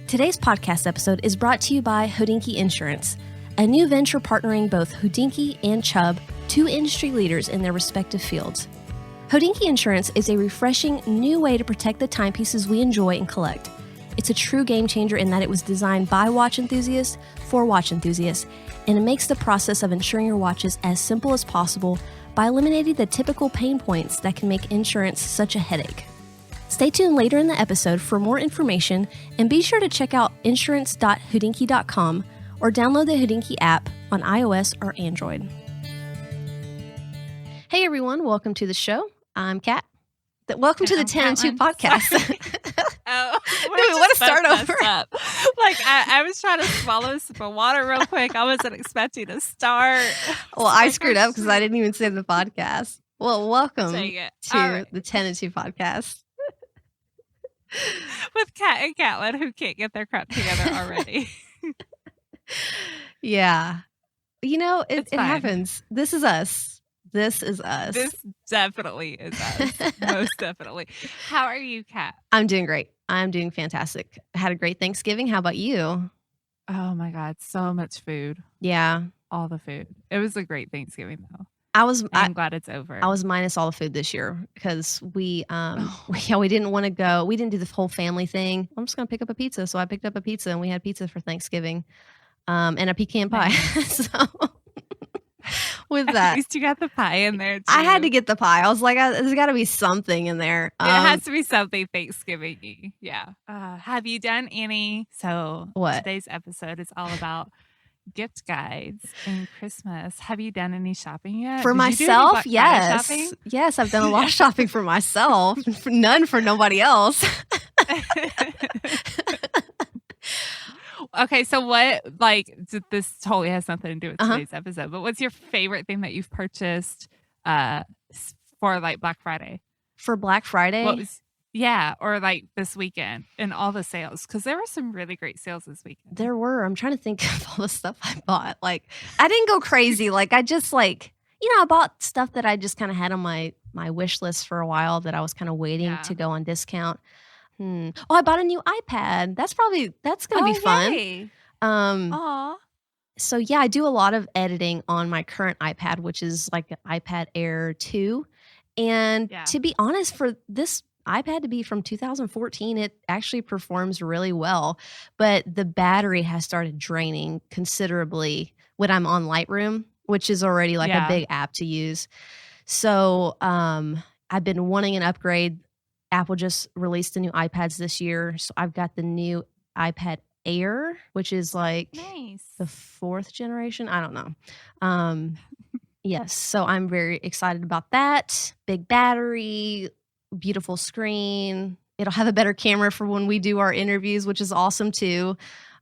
Today's podcast episode is brought to you by Hodinki Insurance, a new venture partnering both Hodinki and Chubb, two industry leaders in their respective fields. Hodinki Insurance is a refreshing new way to protect the timepieces we enjoy and collect. It's a true game changer in that it was designed by watch enthusiasts for watch enthusiasts, and it makes the process of insuring your watches as simple as possible by eliminating the typical pain points that can make insurance such a headache. Stay tuned later in the episode for more information, and be sure to check out insurance.hodinki.com or download the Hodinki app on iOS or Android. Hey everyone, welcome to the show. I'm Kat. Welcome to the 10 and 2 podcast. Oh, Do we want to start over? Like I was trying to swallow a sip of water real quick. I wasn't expecting to start. Well, I screwed up because I didn't even say the podcast. Well, welcome to the 10 and 2 podcast. With Kat and Catlin, who can't get their crap together already. Yeah. You know, it happens. This is us. This is us. This definitely is us. Most definitely. How are you, Kat? I'm doing great. I'm doing fantastic. I had a great Thanksgiving. How about you? Oh my God. So much food. Yeah. All the food. It was a great Thanksgiving though. I'm glad it's over. I was minus all the food this year because we didn't want to go. We didn't do the whole family thing. I'm just going to pick up a pizza. So I picked up a pizza and we had pizza for Thanksgiving and a pecan pie. So with that. At least you got the pie in there too. I had to get the pie. I was like, there's got to be something in there. It has to be something Thanksgiving-y. Yeah. Have you done any? So what? Today's episode is all about gift guides and Christmas. Have you done any shopping yet? For myself? Yes. Yes, I've done a lot of shopping for myself. None for nobody else. Okay, so what, this totally has nothing to do with today's episode, but what's your favorite thing that you've purchased for Black Friday? For Black Friday? Or this weekend and all the sales, because there were some really great sales this weekend. There were. I'm trying to think of all the stuff I bought. I didn't go crazy. I just I bought stuff that I just kind of had on my wish list for a while that I was kind of waiting to go on discount. Oh, I bought a new iPad. That's going to be fun. Yay. Aw. So yeah, I do a lot of editing on my current iPad, which is an iPad Air 2. And to be honest, for this iPad to be from 2014, it actually performs really well, but the battery has started draining considerably when I'm on Lightroom, which is already a big app to use. So I've been wanting an upgrade. Apple just released the new iPads this year, so I've got the new iPad Air, which is nice. The 4th generation. I don't know. Yes, so I'm very excited about that. Big battery, beautiful screen. It'll have a better camera for when we do our interviews, which is awesome too.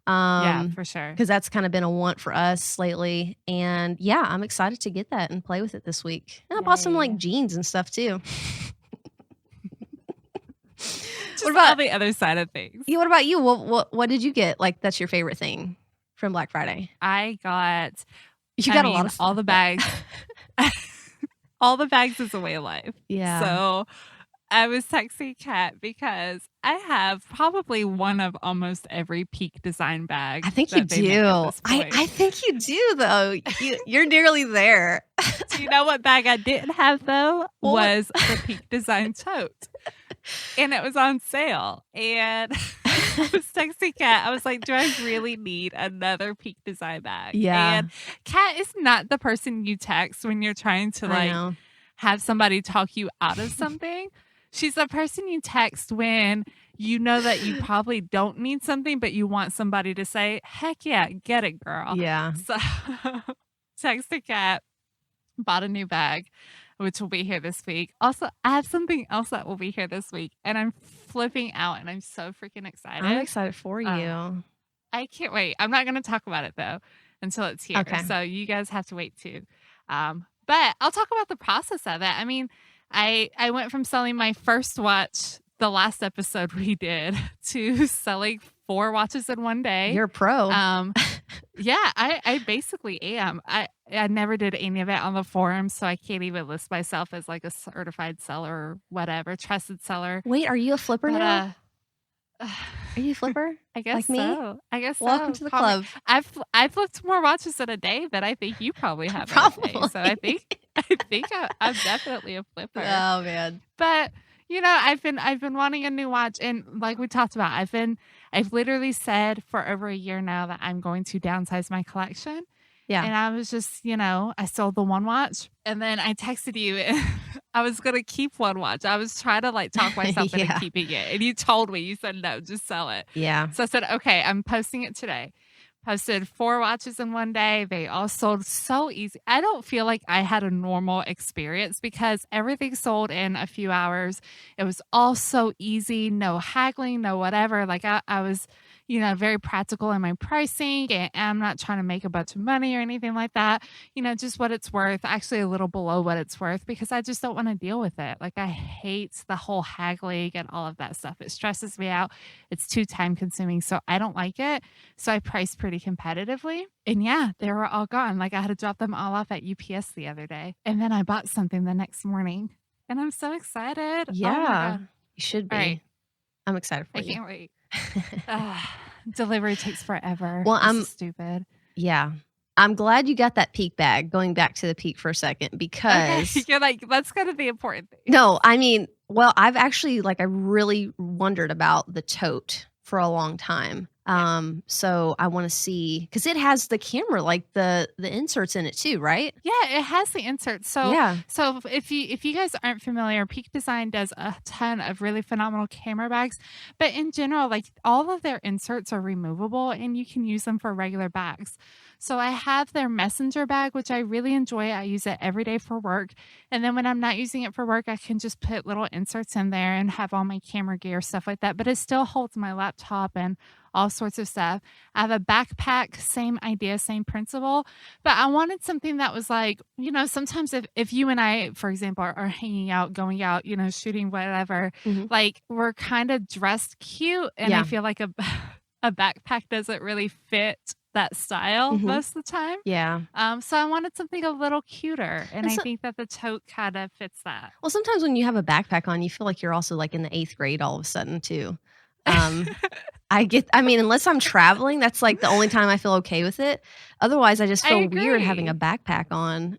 Yeah, for sure. Because that's kind of been a want for us lately. And yeah, I'm excited to get that and play with it this week. And I bought some jeans and stuff too. What about the other side of things? Yeah, what about you? What did you get? That's your favorite thing from Black Friday? I got a lot of stuff. All the bags. All the bags is a way of life. Yeah. So I was texting Kat because I have probably one of almost every Peak Design bag. I think you do. I think you do, though. You're nearly there. Do you know what bag I didn't have, though? Was the Peak Design tote. And it was on sale. And I was texting Kat. I was like, do I really need another Peak Design bag? Yeah. And Kat is not the person you text when you're trying to have somebody talk you out of something. She's the person you text when you know that you probably don't need something, but you want somebody to say, heck yeah, get it, girl. Yeah. So texted Kat, bought a new bag, which will be here this week. Also, I have something else that will be here this week, and I'm flipping out, and I'm so freaking excited. I'm excited for you. I can't wait. I'm not going to talk about it, though, until it's here. Okay. So you guys have to wait, too. But I'll talk about the process of it. I mean, I went from selling my first watch, the last episode we did, to selling 4 watches in one day. You're a pro. Yeah, I basically am. I never did any of it on the forum, so I can't even list myself as a certified seller or whatever, trusted seller. Wait, are you a flipper now? Are you a flipper? I guess like me? so. I guess Welcome so. to the club. I've flipped more watches in a day than I think you probably have in a day. So I think I'm definitely a flipper. Oh man. But I've been wanting a new watch, and like we talked about, I've literally said for over a year now that I'm going to downsize my collection. Yeah. And I was just, I sold the one watch, and then I texted you and I was going to keep one watch. I was trying to like talk myself into keeping it. And you told me, you said, no, just sell it. Yeah. So I said, okay, I'm posting it today. Posted 4 watches in one day. They all sold so easy. I don't feel like I had a normal experience because everything sold in a few hours. It was all so easy, no haggling, no whatever. Like I was, very practical in my pricing, and I'm not trying to make a bunch of money or anything like that. Just what it's worth, actually a little below what it's worth, because I just don't want to deal with it. Like I hate the whole haggling and all of that stuff. It stresses me out. It's too time consuming. So I don't like it. So I price pretty competitively. And yeah, they were all gone. Like I had to drop them all off at UPS the other day. And then I bought something the next morning. And I'm so excited. Yeah. You should be. Right. I'm excited for you. I can't wait. Delivery takes forever. Well, I'm stupid. Yeah. I'm glad you got that Peak bag, going back to the Peak for a second, because you're like, that's kind of the important thing. No, I mean, well, I've actually I really wondered about the tote for a long time. So I want to see, because it has the camera, like the inserts in it too, right? Yeah, it has the inserts. So yeah. So if you guys aren't familiar, Peak Design does a ton of really phenomenal camera bags, but in general, like all of their inserts are removable and you can use them for regular bags. So I have their messenger bag, which I really enjoy. I use it every day for work. And then when I'm not using it for work, I can just put little inserts in there and have all my camera gear, stuff like that. But it still holds my laptop and all sorts of stuff. I have a backpack, same idea, same principle. But I wanted something that was like, sometimes if you and I, for example, are hanging out, going out, shooting, whatever, like we're kind of dressed cute. And I feel like a backpack doesn't really fit that style most of the time. Yeah. So I wanted something a little cuter. And I think that the tote kind of fits that. Well, sometimes when you have a backpack on, you feel like you're also like in the 8th grade all of a sudden too. Unless I'm traveling, that's like the only time I feel okay with it. Otherwise, I just feel weird having a backpack on.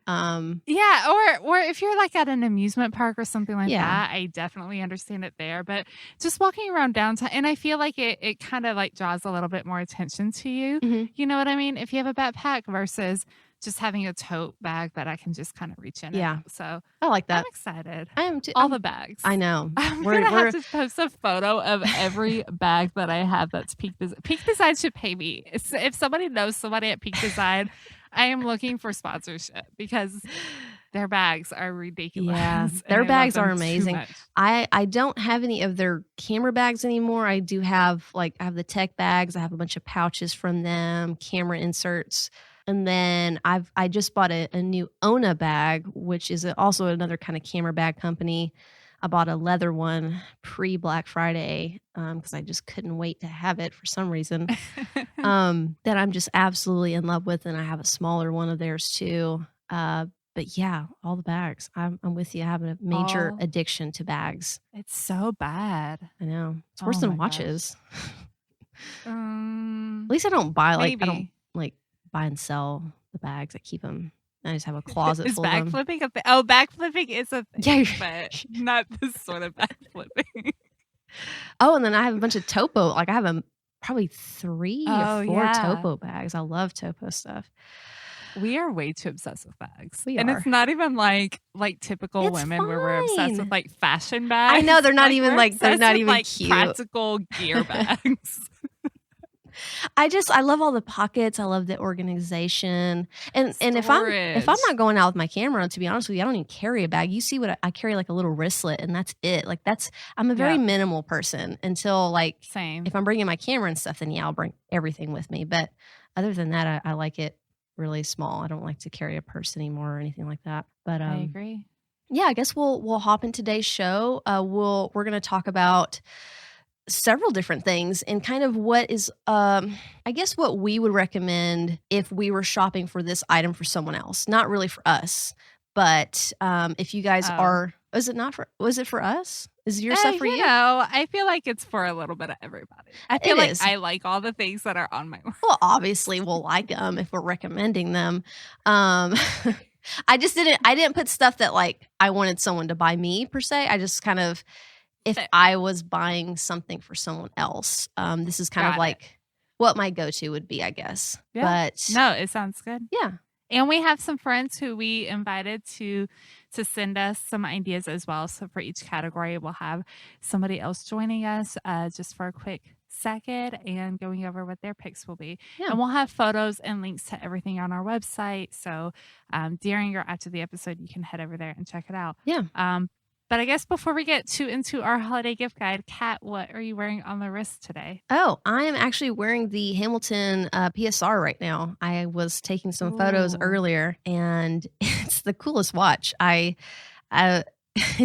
Yeah, or if you're like at an amusement park or something like that, I definitely understand it there. But just walking around downtown, and I feel like it kind of like draws a little bit more attention to you. You know what I mean? If you have a backpack versus just having a tote bag that I can just kind of reach in. Yeah. So I like that. I'm excited. I am too. All the bags. I know. I'm going to have to post a photo of every bag that I have that's Peak Design. Peak Design should pay me. If somebody knows somebody at Peak Design, I am looking for sponsorship because their bags are ridiculous. Yeah, their bags are amazing. I don't have any of their camera bags anymore. I do have I have the tech bags. I have a bunch of pouches from them, camera inserts. And then I just bought a new Ona bag, which is also another kind of camera bag company. I bought a leather one pre-Black Friday because I just couldn't wait to have it for some reason. That I'm just absolutely in love with, and I have a smaller one of theirs too. But yeah, all the bags. I'm with you. I have a major addiction to bags. It's so bad. I know. It's worse than watches. At least I don't buy I don't buy and sell the bags. I keep them. I just have a closet full of them. Is bag flipping a thing? Oh, bag flipping is a thing, but not this sort of bag flipping. Oh, and then I have a bunch of topo. I have probably 3 or 4 topo bags. I love topo stuff. We are way too obsessed with bags. And it's not even like typical women where we're obsessed with fashion bags. I know they're not even they're not even cute. Practical gear bags. I love all the pockets. I love the organization. And if I'm not going out with my camera, to be honest with you, I don't even carry a bag. You see what I carry, like a little wristlet, and that's it. I'm a very minimal person until same. If I'm bringing my camera and stuff, then I'll bring everything with me. But other than that, I like it really small. I don't like to carry a purse anymore or anything like that. But I agree. Yeah, I guess we'll hop in today's show. We're going to talk about several different things and kind of what is I guess what we would recommend if we were shopping for this item for someone else, not really for us, but if you guys was it for us? Is your stuff for you? I feel like it's for a little bit of everybody. I feel like I like all the things that are on my list. Well, obviously we'll like them if we're recommending them. I didn't put stuff that like I wanted someone to buy me per se. I just kind of, if I was buying something for someone else, this is kind of like what my go-to would be, I guess. Yeah. But no, it sounds good. Yeah. And we have some friends who we invited to send us some ideas as well. So for each category, we'll have somebody else joining us just for a quick second and going over what their picks will be. Yeah. And we'll have photos and links to everything on our website. So during or after the episode, you can head over there and check it out. Yeah. But I guess before we get into our holiday gift guide, Kat, what are you wearing on the wrist today? Oh, I am actually wearing the Hamilton PSR right now. I was taking some photos earlier, and it's the coolest watch. It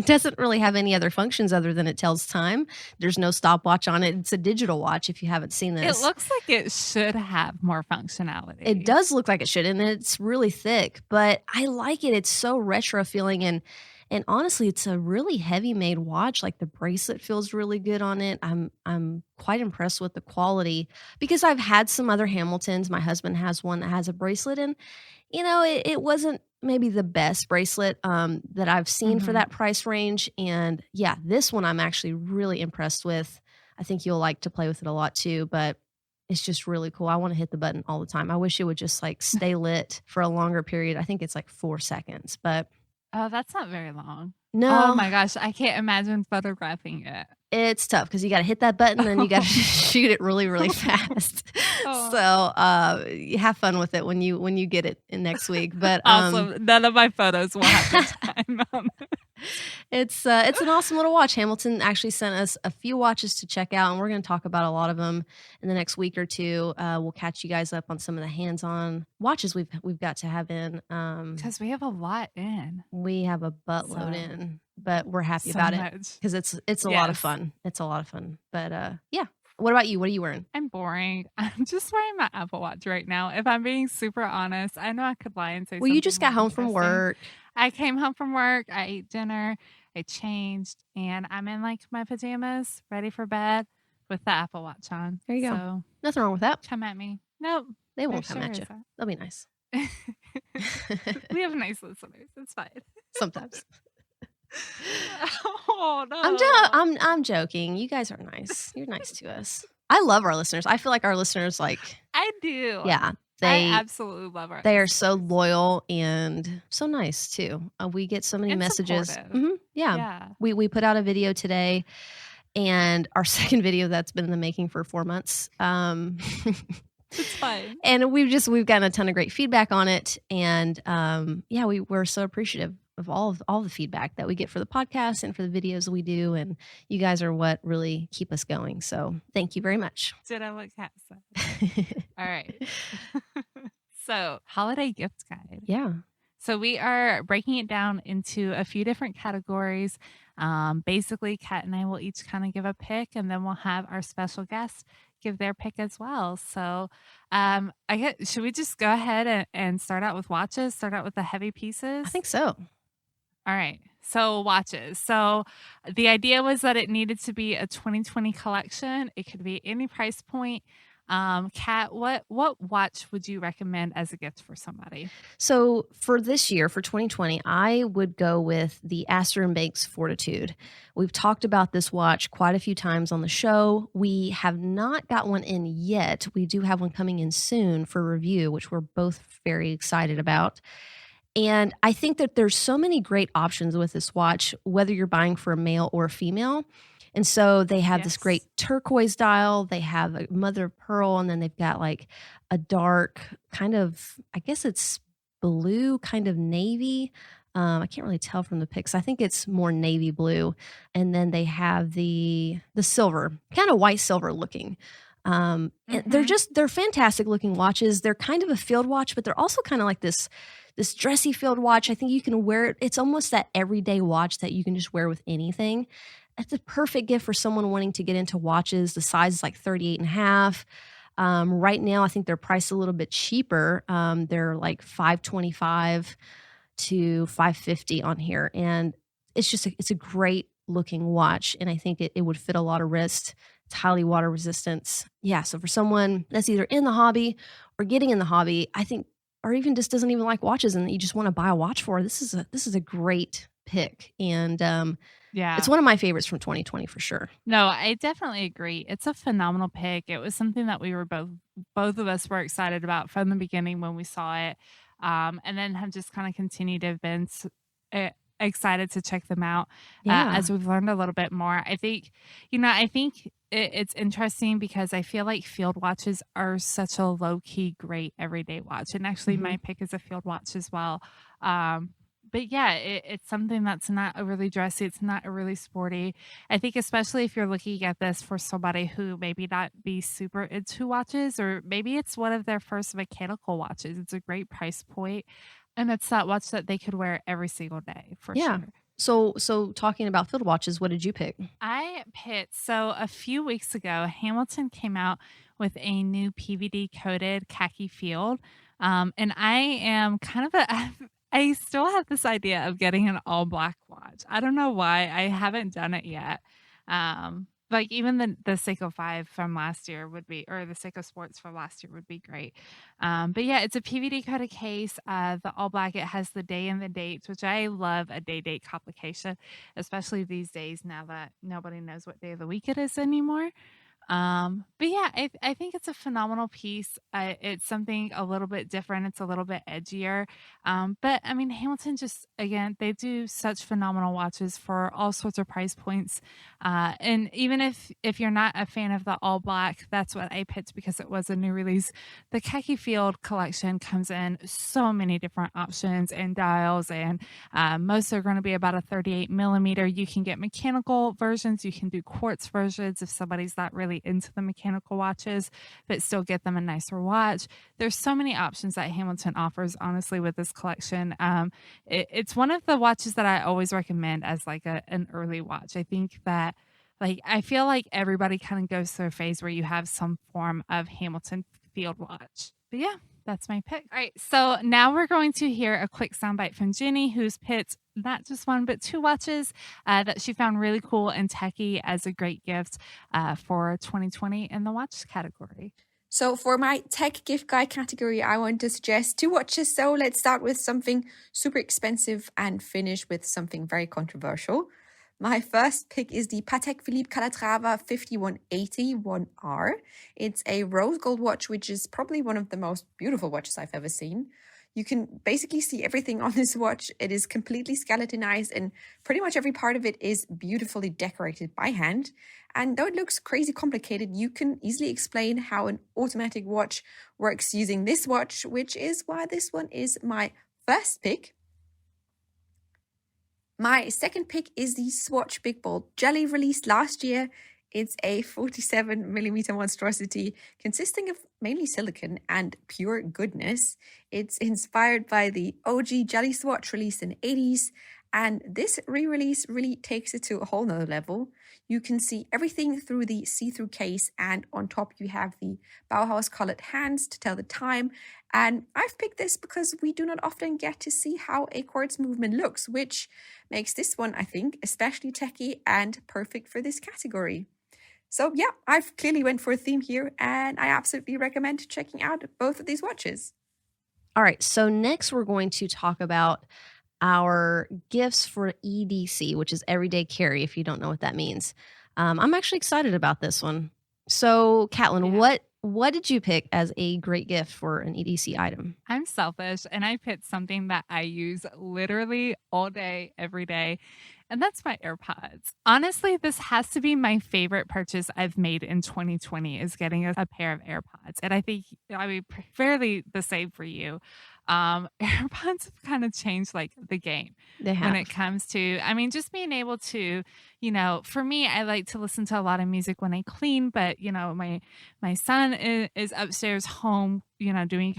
doesn't really have any other functions other than it tells time. There's no stopwatch on it. It's a digital watch if you haven't seen this. It looks like it should have more functionality. It does look like it should, and it's really thick, but I like it. It's so retro feeling, and honestly, it's a really heavy made watch. Like the bracelet feels really good on it. I'm quite impressed with the quality because I've had some other Hamiltons. My husband has one that has a bracelet, and it wasn't maybe the best bracelet that I've seen for that price range. And yeah, this one I'm actually really impressed with. I think you'll like to play with it a lot too, but it's just really cool. I want to hit the button all the time. I wish it would just like stay lit for a longer period. I think it's like 4 seconds, but oh, that's not very long. No. Oh my gosh, I can't imagine photographing it. It's tough because you got to hit that button and then you got to shoot it really, really fast. So you have fun with it when you get it in next week. But awesome. None of my photos will have the time on it. It's an awesome little watch. Hamilton actually sent us a few watches to check out, and we're going to talk about a lot of them in the next week or two. We'll catch you guys up on some of the hands-on watches we've got to have in. Because we have a lot in. We have a buttload in, but we're happy about it because it's a lot of fun. It's a lot of fun. But yeah. What about you? What are you wearing? I'm boring. I'm just wearing my Apple Watch right now. If I'm being super honest, I know I could lie and say well, you just got home from work. I came home from work. I ate dinner. I changed, and I'm in like my pajamas, ready for bed with the Apple Watch on. There you go. Nothing wrong with that. Come at me. Nope. They won't come at you. They'll be nice. We have nice listeners. It's fine. Sometimes. Oh no. I'm joking. You guys are nice. You're nice to us. I love our listeners. I feel like our listeners I do. Yeah. I absolutely love our They are so loyal and so nice too. We get so many messages. Mm-hmm. Yeah. We put out a video today, and our second video that's been in the making for 4 months. It's fine. And we've gotten a ton of great feedback on it. And we're so appreciative of all the feedback that we get for the podcast and for the videos we do. And you guys are what really keep us going. So thank you very much. Did I look Kat said? All right. So holiday gift guide. Yeah. So we are breaking it down into a few different categories. Basically, Kat and I will each kind of give a pick, and then we'll have our special guest give their pick as well. So should we just go ahead and start out with watches, start out with the heavy pieces? I think so. All right. So watches. So the idea was that it needed to be a 2020 collection. It could be any price point. Kat, what watch would you recommend as a gift for somebody? So for this year, for 2020, I would go with the Astor & Banks Fortitude. We've talked about this watch quite a few times on the show. We have not got one in yet. We do have one coming in soon for review, which we're both very excited about. And I think that there's so many great options with this watch, whether you're buying for a male or a female. And so they have this great turquoise dial. They have a mother of pearl, and then they've got like a dark kind of, I guess it's blue, kind of navy. I can't really tell from the pics. I think it's more navy blue. And then they have the silver, kind of white silver looking. They're fantastic looking watches. They're kind of a field watch, but they're also kind of like this dressy field watch. I think you can wear it. It's almost that everyday watch that you can just wear with anything. It's a perfect gift for someone wanting to get into watches. The size is like 38 and a half. Right now, I think they're priced a little bit cheaper. They're like $525 to $550 on here. And it's a great looking watch, and I think it would fit a lot of wrist. It's highly water resistant. Yeah, so for someone that's either in the hobby or getting in the hobby, I think, or even just doesn't even like watches and you just want to buy a watch for, this is a great pick. And it's one of my favorites from 2020 for sure. No, I definitely agree. It's a phenomenal pick. It was something that we were both of us were excited about from the beginning when we saw it. And then have just kind of continued to have been excited to check them out as we've learned a little bit more. I think it's interesting because I feel like field watches are such a low-key, great everyday watch. And actually my pick is a field watch as well. But yeah, it's something that's not overly dressy. It's not really sporty. I think especially if you're looking at this for somebody who maybe not be super into watches, or maybe it's one of their first mechanical watches. It's a great price point, and it's that watch that they could wear every single day for sure. So talking about field watches, what did you pick? I picked, so a few weeks ago, Hamilton came out with a new PVD coated khaki field. And I am kind of I still have this idea of getting an all black watch. I don't know why. I haven't done it yet. Like even the Seiko 5 from last year would be, or the Seiko Sports from last year would be great. But yeah, it's a PVD coated case. The all black, it has the day and the dates, which I love a day-date complication, especially these days now that nobody knows what day of the week it is anymore. But yeah, I think it's a phenomenal piece. It's something a little bit different. It's a little bit edgier. But I mean, Hamilton just, again, they do such phenomenal watches for all sorts of price points. And even if you're not a fan of the all black, that's what I picked because it was a new release. The khaki field collection comes in so many different options and dials, and most are going to be about a 38 millimeter. You can get mechanical versions. You can do quartz versions if somebody's not really into the mechanical watches, but still get them a nicer watch. There's so many options that Hamilton offers, honestly, with this collection. It's one of the watches that I always recommend as like an early watch. I think that, like, I feel like everybody kind of goes through a phase where you have some form of Hamilton field watch. But yeah, that's my pick. All right, so now we're going to hear a quick soundbite from Jenny, who's picked not just one, but two watches that she found really cool and techy as a great gift for 2020 in the watch category. So for my tech gift guide category, I want to suggest two watches. So let's start with something super expensive and finish with something very controversial. My first pick is the Patek Philippe Calatrava 5180 1R. It's a rose gold watch, which is probably one of the most beautiful watches I've ever seen. You can basically see everything on this watch. It is completely skeletonized and pretty much every part of it is beautifully decorated by hand. And though it looks crazy complicated, you can easily explain how an automatic watch works using this watch, which is why this one is my first pick. My second pick is the Swatch Big Bold Jelly released last year. It's a 47 millimeter monstrosity consisting of mainly silicone and pure goodness. It's inspired by the OG Jelly Swatch released in the 80s, and this re-release really takes it to a whole nother level. You can see everything through the see-through case, and on top you have the Bauhaus colored hands to tell the time. And I've picked this because we do not often get to see how a quartz movement looks, which makes this one, I think, especially techy and perfect for this category. So yeah, I've clearly went for a theme here, and I absolutely recommend checking out both of these watches. All right, so next we're going to talk about our gifts for EDC, which is everyday carry, if you don't know what that means. I'm actually excited about this one. So, Catlin, what did you pick as a great gift for an EDC item? I'm selfish, and I picked something that I use literally all day, every day, and that's my AirPods. Honestly, this has to be my favorite purchase I've made in 2020 is getting a pair of AirPods. And I think, I mean, fairly the same for you. AirPods have kind of changed like the game when it comes to, I mean, just being able to, you know, for me, I like to listen to a lot of music when I clean, but you know, my son is upstairs home, you know, doing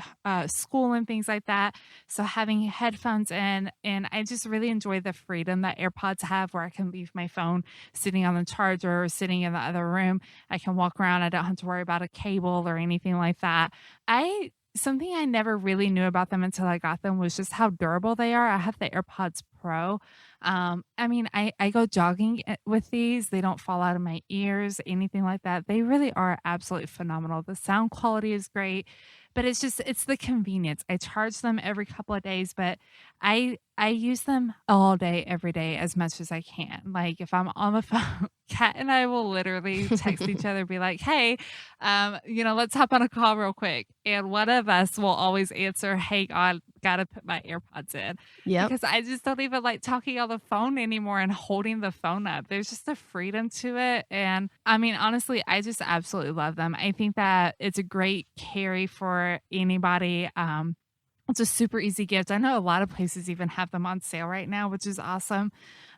school and things like that. So having headphones in, and I just really enjoy the freedom that AirPods have where I can leave my phone sitting on the charger or sitting in the other room. I can walk around. I don't have to worry about a cable or anything like that. Something I never really knew about them until I got them was just how durable they are. I have the AirPods Pro, I mean, I go jogging with these. They don't fall out of my ears, anything like that. They really are absolutely phenomenal. The sound quality is great, but it's the convenience. I charge them every couple of days, but I use them all day, every day, as much as I can. Like if I'm on the phone, Kat and I will literally text each other, be like, "Hey, let's hop on a call real quick." And one of us will always answer, "Hey, God, gotta put my AirPods in." Yep. Because I just don't even like talking on the phone anymore and holding the phone up. There's just a freedom to it. And I mean, honestly, I just absolutely love them. I think that it's a great carry for anybody. It's a super easy gift. I know a lot of places even have them on sale right now, which is awesome.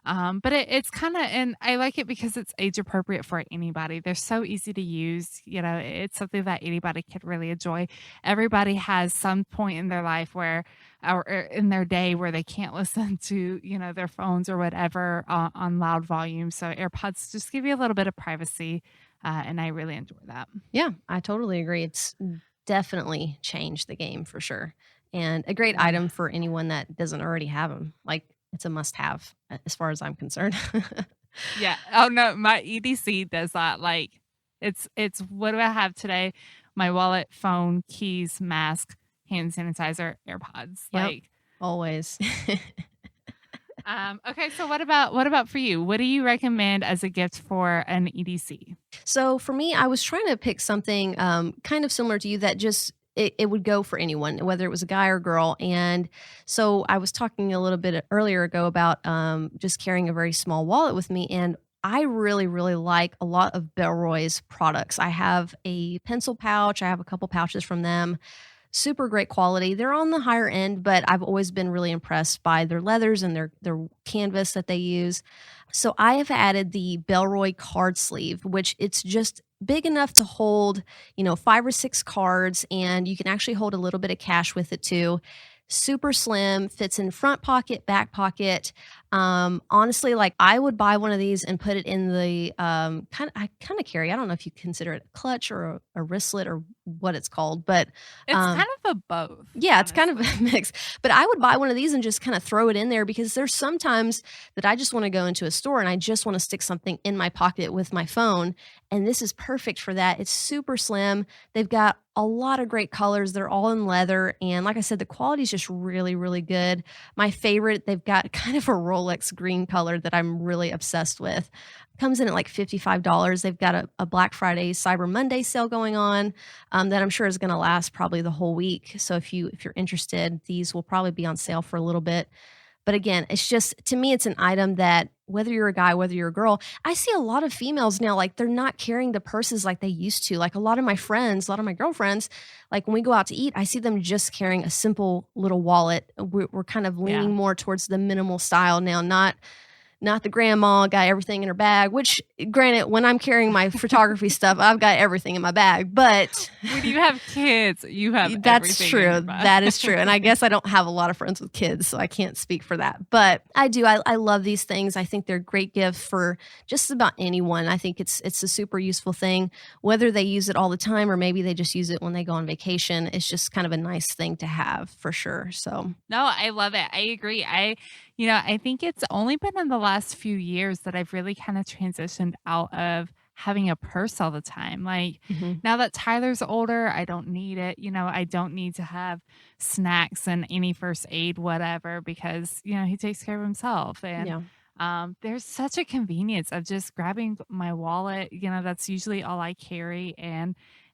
But it's kind of, and I like it because it's age appropriate for anybody. They're so easy to use. It's something that anybody could really enjoy. Everybody has some point in their life or in their day where they can't listen to, their phones or whatever on loud volume. So AirPods just give you a little bit of privacy. And I really enjoy that. Yeah, I totally agree. It's definitely changed the game for sure. And a great item for anyone that doesn't already have them. Like, it's a must-have as far as I'm concerned. Yeah. Oh no, my EDC does that. Like, it's what do I have today? My wallet, phone, keys, mask, hand sanitizer, AirPods. Yep, like always. Okay, so what about for you? What do you recommend as a gift for an EDC? So for me, I was trying to pick something kind of similar to you that just it would go for anyone, whether it was a guy or girl. And so I was talking a little bit earlier ago about just carrying a very small wallet with me. And I really, really like a lot of Bellroy's products. I have a pencil pouch. I have a couple pouches from them. Super great quality. They're on the higher end, but I've always been really impressed by their leathers and their canvas that they use. So I have added the Bellroy card sleeve, which it's just big enough to hold, 5 or 6 cards, and you can actually hold a little bit of cash with it too. Super slim, fits in front pocket, back pocket. Honestly, like I would buy one of these and put it in the I kind of carry. I don't know if you consider it a clutch or a wristlet or what it's called, but it's kind of a both. Yeah, it's kind of a mix. But I would buy one of these and just kind of throw it in there because there's sometimes that I just want to go into a store and I just want to stick something in my pocket with my phone. And this is perfect for that. It's super slim. They've got a lot of great colors. They're all in leather. And like I said, the quality is just really, really good. My favorite, they've got kind of a Rolex green color that I'm really obsessed with. Comes in at like $55. They've got a Black Friday, Cyber Monday sale going on that I'm sure is going to last probably the whole week. So if you're interested, these will probably be on sale for a little bit. But again, it's just, to me, it's an item that whether you're a guy, whether you're a girl, I see a lot of females now, like they're not carrying the purses like they used to. Like a lot of my friends, a lot of my girlfriends, like when we go out to eat, I see them just carrying a simple little wallet. We're kind of leaning more towards the minimal style now, not the grandma got everything in her bag, which granted, when I'm carrying my photography stuff, I've got everything in my bag, but when you have kids, you have that's true. In your bag. That is true. And I guess I don't have a lot of friends with kids, so I can't speak for that, but I do. I love these things. I think they're a great gift for just about anyone. I think it's a super useful thing, whether they use it all the time or maybe they just use it when they go on vacation. It's just kind of a nice thing to have for sure. So no, I love it. I agree. I think it's only been in the last few years that I've really kind of transitioned out of having a purse all the time. Like now that Tyler's older, I don't need it. I don't need to have snacks and any first aid, whatever, because, he takes care of himself. And there's such a convenience of just grabbing my wallet. That's usually all I carry.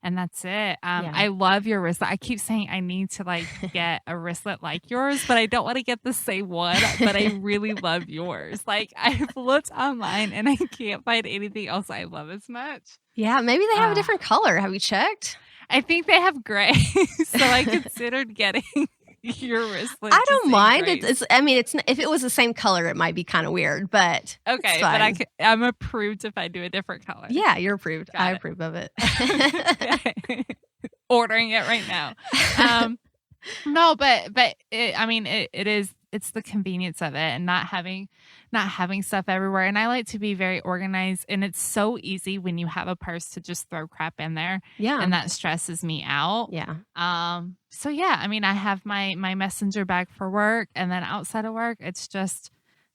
And that's it. I love your wristlet. I keep saying I need to get a wristlet like yours, but I don't want to get the same one. But I really love yours. Like I've looked online and I can't find anything else I love as much. Yeah, maybe they have a different color. Have you checked? I think they have gray. So I considered getting your wristlet. I don't mind. It's if it was the same color, it might be kind of weird, but okay. But I'm approved if I do a different color. Yeah, you're approved. I approve of it. Ordering it right now. No, but it's the convenience of it and not having stuff everywhere. And I like to be very organized, and it's so easy when you have a purse to just throw crap in there. Yeah. And that stresses me out. Yeah. So yeah, I have my messenger bag for work, and then outside of work, it's just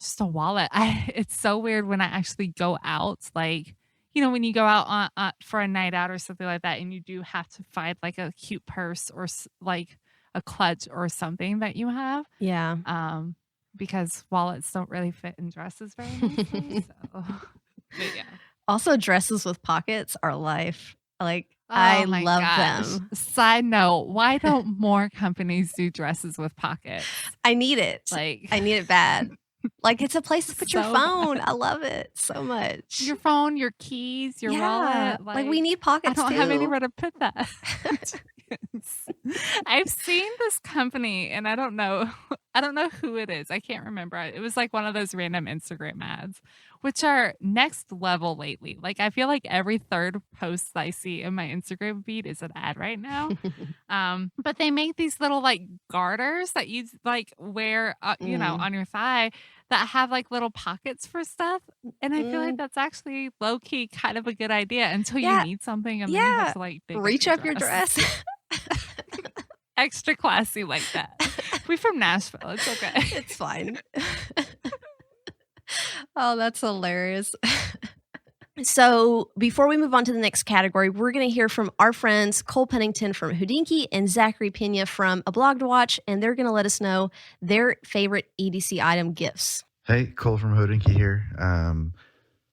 just a wallet. It's so weird when I actually go out, like, when you go out for a night out or something like that, and you do have to find like a cute purse or like a clutch or something that you have. Yeah. Because wallets don't really fit in dresses very nicely. But yeah. Also, dresses with pockets are life. Like, I love them. Side note, why don't more companies do dresses with pockets? I need it. Like, I need it bad. Like, it's a place to put your phone. Bad. I love it so much. Your phone, your keys, your wallet. Like, we need pockets, I don't have anywhere to put that. I've seen this company, and I don't know who it is. I can't remember. It was like one of those random Instagram ads, which are next level lately. Like, I feel like every third post I see in my Instagram feed is an ad right now. But they make these little like garters that you like wear, on your thigh that have like little pockets for stuff. And I feel like that's actually low key kind of a good idea until you need something and then you have to like reach up your dress. Extra classy like that. We from Nashville. It's okay. It's fine. Oh, that's hilarious. So before we move on to the next category, we're going to hear from our friends Cole Pennington from Hodinki and Zachary Pena from A Blog to Watch, and they're going to let us know their favorite EDC item gifts. Hey, Cole from Hodinki here.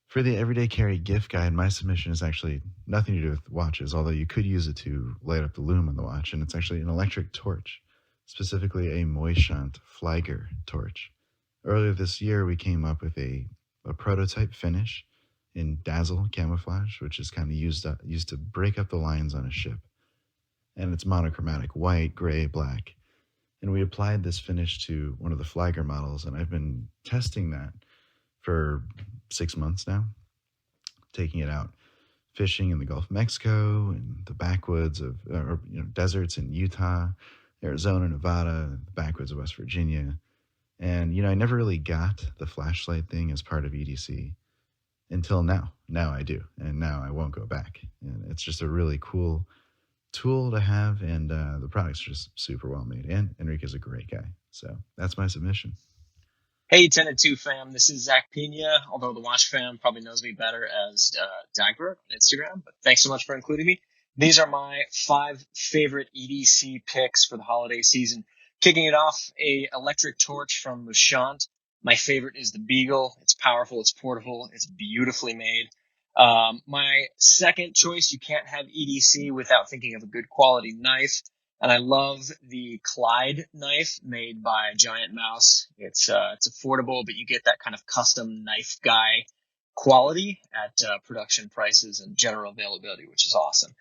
For the everyday carry gift guide, my submission is actually nothing to do with watches, although you could use it to light up the lume on the watch, and it's actually an electric torch, specifically a Moishant Flieger torch. Earlier this year, we came up with a prototype finish in dazzle camouflage, which is kind of used to break up the lines on a ship. And it's monochromatic, white, gray, black. And we applied this finish to one of the Flieger models, and I've been testing that for 6 months now, taking it out fishing in the Gulf of Mexico and the backwoods of deserts in Utah, Arizona, Nevada, the backwoods of West Virginia. And I never really got the flashlight thing as part of EDC until now. Now I do, and now I won't go back. And it's just a really cool tool to have, and the product's just super well made. And Enrique's a great guy, so that's my submission. Hey, 10 and 2 fam, this is Zach Pena, although the Watch fam probably knows me better as Dagger on Instagram, but thanks so much for including me. These are my 5 favorite EDC picks for the holiday season. Kicking it off, a electric torch from Moishant. My favorite is the Beagle. It's powerful, it's portable, it's beautifully made. My second choice, you can't have EDC without thinking of a good quality knife. And I love the Clyde knife made by Giant Mouse. It's affordable, but you get that kind of custom knife guy quality at production prices and general availability, which is awesome.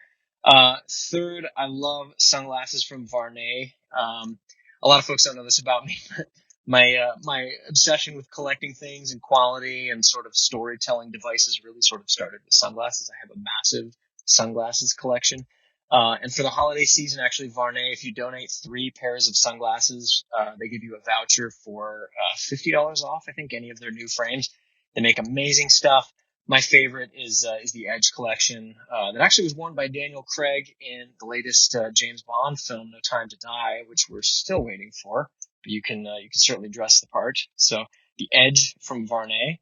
Third, I love sunglasses from Varney. A lot of folks don't know this about me, but my obsession with collecting things and quality and sort of storytelling devices really sort of started with sunglasses. I have a massive sunglasses collection. And for the holiday season, actually, Varney, if you donate 3 pairs of sunglasses, they give you a voucher for $50 off, I think, any of their new frames. They make amazing stuff. My favorite is the Edge collection that actually was worn by Daniel Craig in the latest James Bond film, No Time to Die, which we're still waiting for. But you can certainly dress the part. So the Edge from Varney.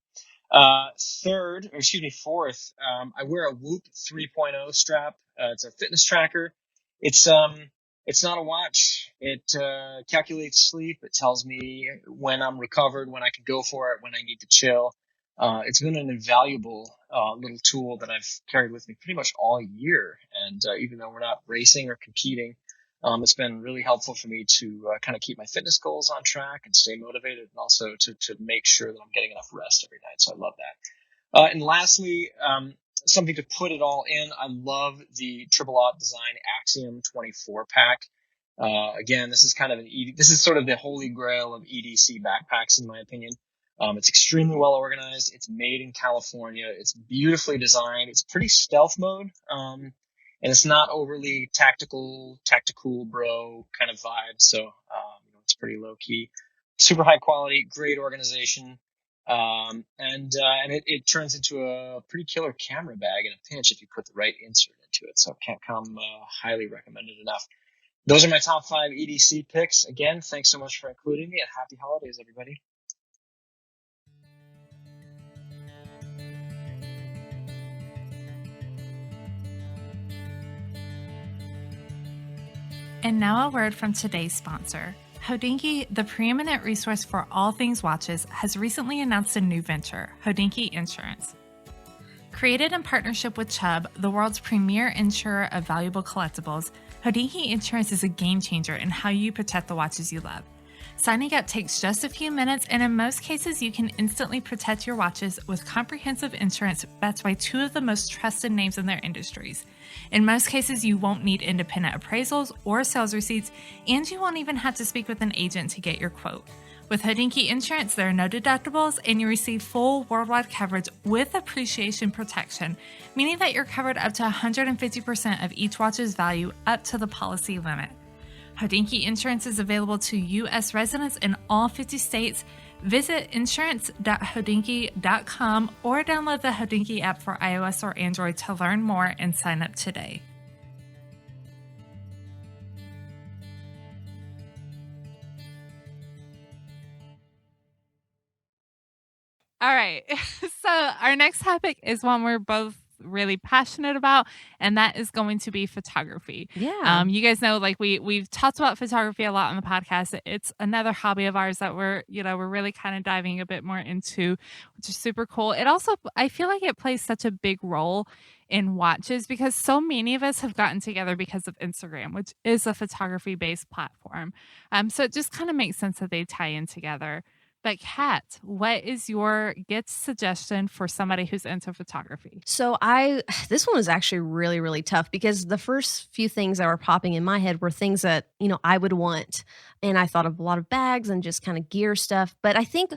Fourth, I wear a Whoop 3.0 strap. It's a fitness tracker. It's not a watch. It calculates sleep. It tells me when I'm recovered, when I can go for it, when I need to chill. It's been an invaluable little tool that I've carried with me pretty much all year. And even though we're not racing or competing, it's been really helpful for me to kind of keep my fitness goals on track and stay motivated, and also to make sure that I'm getting enough rest every night. So I love that. And lastly, something to put it all in, I love the Triple Aught Design Axiom 24 pack. Again, this is kind of this is sort of the holy grail of EDC backpacks, in my opinion. It's extremely well organized. It's made in California. It's beautifully designed. It's pretty stealth mode. And it's not overly tactical bro kind of vibe. So, it's pretty low key, super high quality, great organization. And it turns into a pretty killer camera bag in a pinch if you put the right insert into it. So can't come highly recommended enough. Those are my top 5 EDC picks. Again, thanks so much for including me, and happy holidays, everybody. And now a word from today's sponsor. Hodinki, the preeminent resource for all things watches, has recently announced a new venture, Hodinki Insurance. Created in partnership with Chubb, the world's premier insurer of valuable collectibles, Hodinki Insurance is a game changer in how you protect the watches you love. Signing up takes just a few minutes, and in most cases, you can instantly protect your watches with comprehensive insurance backed by two of the most trusted names in their industries. In most cases, you won't need independent appraisals or sales receipts, and you won't even have to speak with an agent to get your quote. With Hodinki Insurance, there are no deductibles, and you receive full worldwide coverage with appreciation protection, meaning that you're covered up to 150% of each watch's value up to the policy limit. Hodinki Insurance is available to U.S. residents in all 50 states. Visit insurance.hodinki.com or download the Hodinki app for iOS or Android to learn more and sign up today. All right. So our next topic is one we're both really passionate about, and that is going to be photography. Yeah. You guys know, like we've talked about photography a lot on the podcast. It's another hobby of ours that we're really kind of diving a bit more into, which is super cool. It also, I feel like it plays such a big role in watches because so many of us have gotten together because of Instagram, which is a photography based platform. So it just kind of makes sense that they tie in together. But Kat, what is your gift suggestion for somebody who's into photography? So this one was actually really, really tough because the first few things that were popping in my head were things that, I would want. And I thought of a lot of bags and just kind of gear stuff. But I think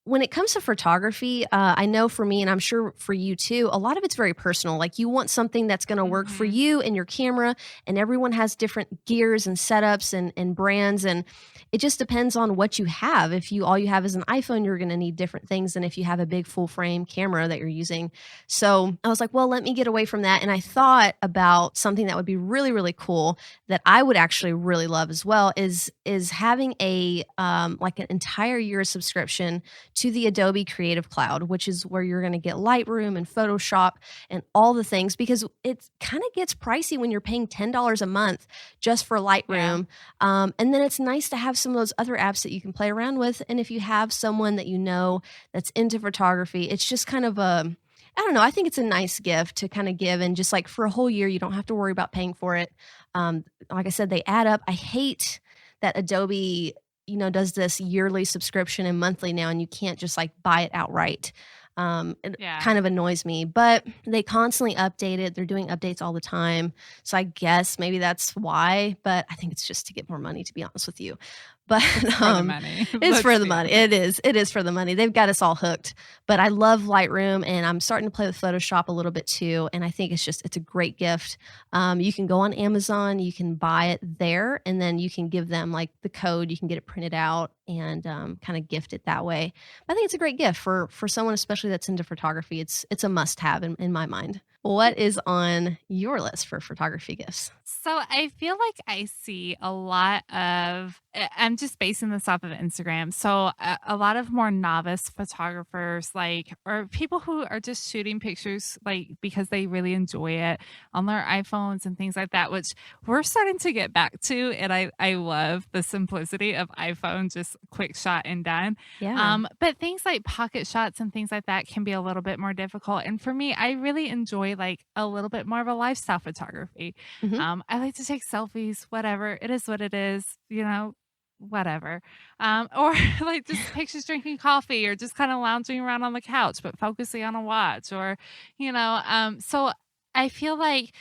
when it comes to photography, I know for me, and I'm sure for you too, a lot of it's very personal. Like you want something that's going to work for you and your camera, and everyone has different gears and setups and brands. And it just depends on what you have. If all you have is an iPhone, you're going to need different things than if you have a big full frame camera that you're using. So I was like, well, let me get away from that. And I thought about something that would be really, really cool that I would actually really love as well is having a like an entire year subscription to the Adobe Creative Cloud, which is where you're going to get Lightroom and Photoshop and all the things, because it kind of gets pricey when you're paying $10 a month just for Lightroom. Yeah. And then it's nice to have some of those other apps that you can play around with. And if you have someone that you know that's into photography, it's just kind of I don't know. I think it's a nice gift to kind of give. And just like for a whole year, you don't have to worry about paying for it. Like I said, they add up. I hate that Adobe does this yearly subscription and monthly now, and you can't just like buy it outright. It kind of annoys me, but they constantly update it. They're doing updates all the time. So I guess maybe that's why, but I think it's just to get more money, to be honest with you. But it's for the money. It's for the money. It is for the money. They've got us all hooked. But I love Lightroom, and I'm starting to play with Photoshop a little bit too. And I think it's a great gift. You can go on Amazon, you can buy it there, and then you can give them like the code. You can get it printed out and kind of gift it that way. But I think it's a great gift for someone, especially that's into photography. It's a must-have in my mind. What is on your list for photography gifts? So I feel like I see a lot of, I'm just basing this off of Instagram. So a lot of more novice photographers, or people who are just shooting pictures, because they really enjoy it on their iPhones and things like that, which we're starting to get back to. And I love the simplicity of iPhone, just quick shot and done. Yeah. But things like pocket shots and things like that can be a little bit more difficult. And for me, I really enjoy a little bit more of a lifestyle photography. Mm-hmm. I like to take selfies, whatever. It is what it is, whatever. Or just pictures drinking coffee or just kind of lounging around on the couch, but focusing on a watch or, so I feel like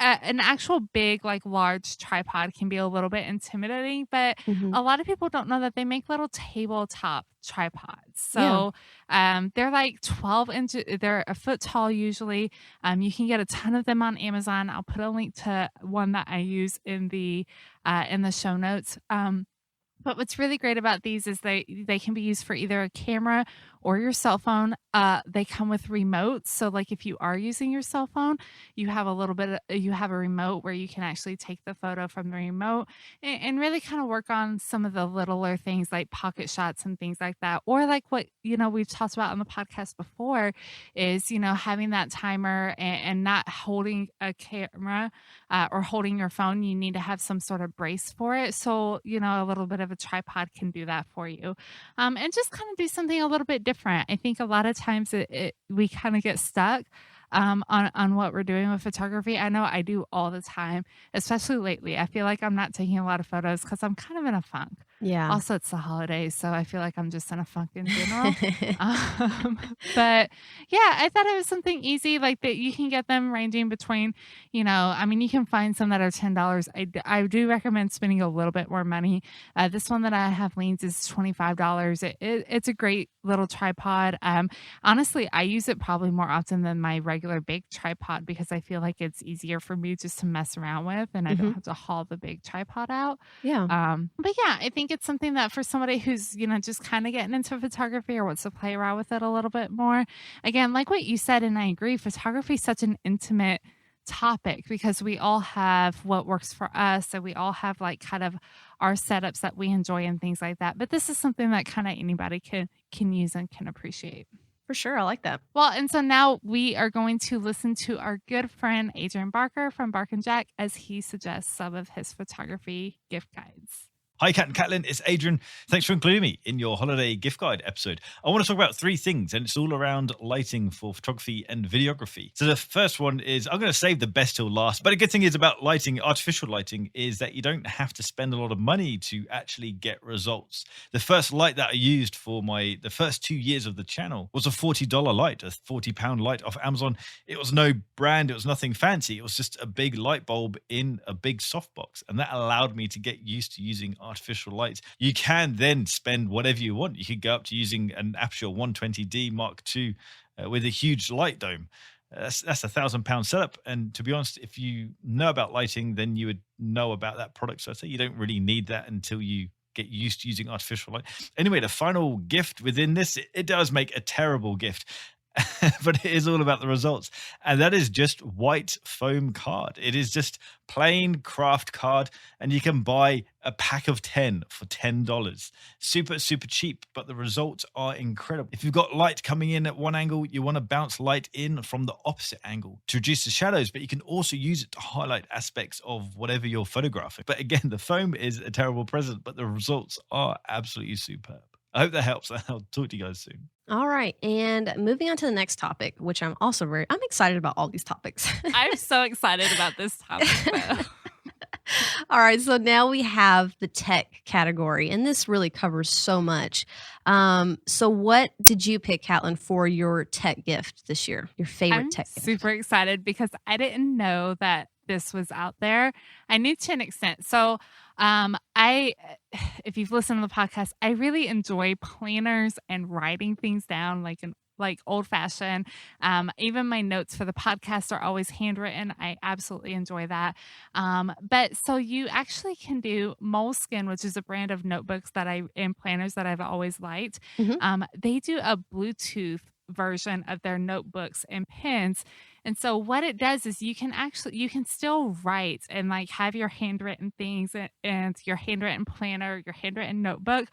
an actual big, large tripod can be a little bit intimidating, but Mm-hmm. a lot of people don't know that they make little tabletop tripods. So they're 12 inches, they're a foot tall usually. You can get a ton of them on Amazon. I'll put a link to one that I use in the show notes. But what's really great about these is they can be used for either a camera or your cell phone. They come with remotes. So like if you are using your cell phone, you have you have a remote where you can actually take the photo from the remote and really kind of work on some of the littler things like pocket shots and things like that. Or like what, we've talked about on the podcast before is, having that timer and not holding a camera or holding your phone. You need to have some sort of brace for it. So, a little bit of a tripod can do that for you. And just kind of do something a little bit different. I think a lot of times we kind of get stuck on what we're doing with photography. I know I do all the time, especially lately. I feel like I'm not taking a lot of photos because I'm kind of in a funk. Yeah. Also, it's the holidays, so I feel like I'm just in a funk in general. But yeah, I thought it was something easy like that. You can get them ranging between, you can find some that are $10. I do recommend spending a little bit more money. This one that I have leans is $25. It's a great little tripod. Honestly, I use it probably more often than my regular big tripod because I feel like it's easier for me just to mess around with and I don't have to haul the big tripod out. Yeah. But yeah, I think it's something that for somebody who's, just kind of getting into photography or wants to play around with it a little bit more. Again, like what you said, and I agree, photography is such an intimate topic because we all have what works for us and we all have like kind of our setups that we enjoy and things like that. But this is something that kind of anybody can use and can appreciate. For sure. I like that. Well, and so now we are going to listen to our good friend Adrian Barker from Bark and Jack as he suggests some of his photography gift guides. Hi, Kat and Catelyn. It's Adrian. Thanks for including me in your holiday gift guide episode. I want to talk about 3 things, and it's all around lighting for photography and videography. So the first one is, I'm going to save the best till last, but a good thing is about lighting, artificial lighting, is that you don't have to spend a lot of money to actually get results. The first light that I used for the first 2 years of the channel was a $40 light, a £40 light off Amazon. It was no brand. It was nothing fancy. It was just a big light bulb in a big softbox, and that allowed me to get used to using artificial lights. You can then spend whatever you want. You could go up to using an Aperture 120D Mark II with a huge light dome. That's £1,000 setup. And to be honest, if you know about lighting, then you would know about that product. So I'd say you don't really need that until you get used to using artificial light. Anyway, the final gift within this, it does make a terrible gift. But it is all about the results, and that is just white foam card. It is just plain craft card, and you can buy a pack of 10 for $10. Super cheap, but the results are incredible. If you've got light coming in at one angle, you want to bounce light in from the opposite angle to reduce the shadows, but you can also use it to highlight aspects of whatever you're photographing. But again, the foam is a terrible present, but the results are absolutely superb. I hope that helps. I'll talk to you guys soon. All right. And moving on to the next topic, which I'm excited about all these topics. I'm so excited about this topic, though. All right. So now we have the tech category, and this really covers so much. So what did you pick, Catelyn, for your tech gift this year? Your favorite tech gift? I'm super excited because I didn't know that this was out there. I knew to an extent. So if you've listened to the podcast, I really enjoy planners and writing things down like old fashioned. Even my notes for the podcast are always handwritten. I absolutely enjoy that. But so you actually can do Moleskine, which is a brand of notebooks and planners that I've always liked. They do a Bluetooth version of their notebooks and pens. And so what it does is you can still write and like have your handwritten things and your handwritten planner, your handwritten notebook,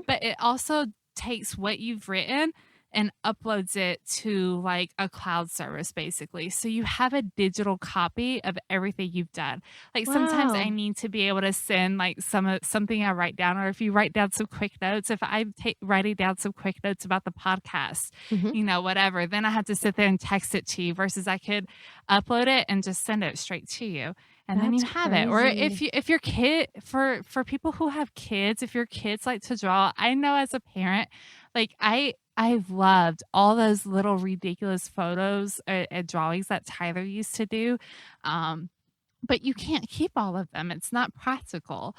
but it also takes what you've written and uploads it to like a cloud service basically. So you have a digital copy of everything you've done. Like sometimes I need to be able to send like something I write down, or if you write down some quick notes, if I'm writing down some quick notes about the podcast, whatever, then I have to sit there and text it to you versus I could upload it and just send it straight to you. And then you have it. Or if your kid, for people who have kids, if your kids like to draw, I know as a parent, like I've loved all those little ridiculous photos and drawings that Tyler used to do. but you can't keep all of them. It's not practical.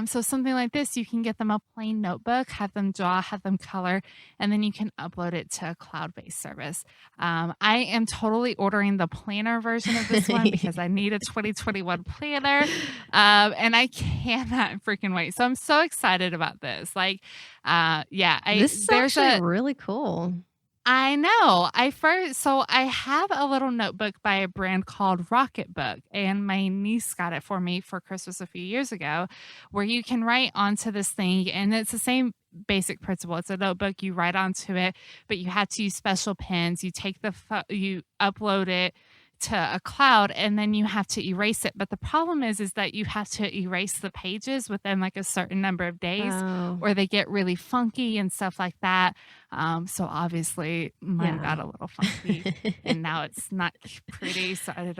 So something like this, you can get them a plain notebook, have them draw, have them color, and then you can upload it to a cloud-based service. I am totally ordering the planner version of this one because I need a 2021 planner, and I cannot freaking wait. So I'm so excited about this. Like, this is actually really cool. I know. I have a little notebook by a brand called Rocketbook, and my niece got it for me for Christmas a few years ago, where you can write onto this thing, and it's the same basic principle. It's a notebook, you write onto it, but you have to use special pens. You take you upload it to a cloud, and then you have to erase it. But the problem is that you have to erase the pages within like a certain number of days, or they get really funky and stuff like that. So obviously mine got a little funky and now it's not pretty. So I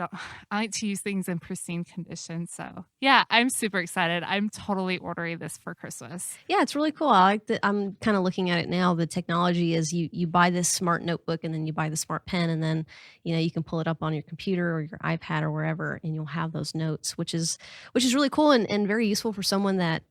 like to use things in pristine condition. So yeah, I'm super excited. I'm totally ordering this for Christmas. Yeah, it's really cool. I like that. I'm kind of looking at it now. The technology is you buy this smart notebook and then you buy the smart pen, and then, you can pull it up on your computer or your iPad or wherever, and you'll have those notes, which is really cool and very useful for someone that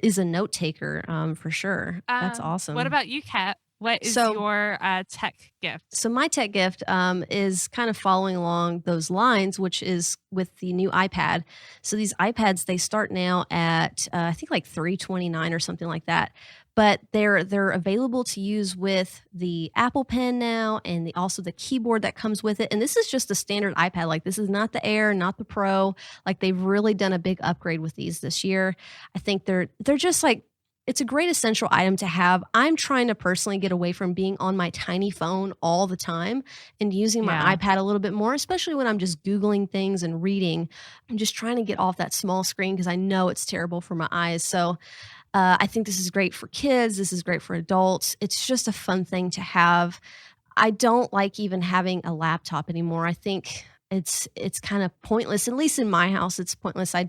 is a note taker, for sure. That's awesome. What about you, Kat? What is your tech gift? So my tech gift is kind of following along those lines, which is with the new iPad. So these iPads, they start now at I think like $329 or something like that. But they're available to use with the Apple Pen now, and also the keyboard that comes with it. And this is just a standard iPad. Like, this is not the Air, not the Pro. Like, they've really done a big upgrade with these this year. I think they're just like, it's a great essential item to have. I'm trying to personally get away from being on my tiny phone all the time and using my iPad a little bit more, especially when I'm just Googling things and reading. I'm just trying to get off that small screen because I know it's terrible for my eyes. So I think this is great for kids. This is great for adults. It's just a fun thing to have. I don't like even having a laptop anymore. I think it's kind of pointless. At least in my house, it's pointless. I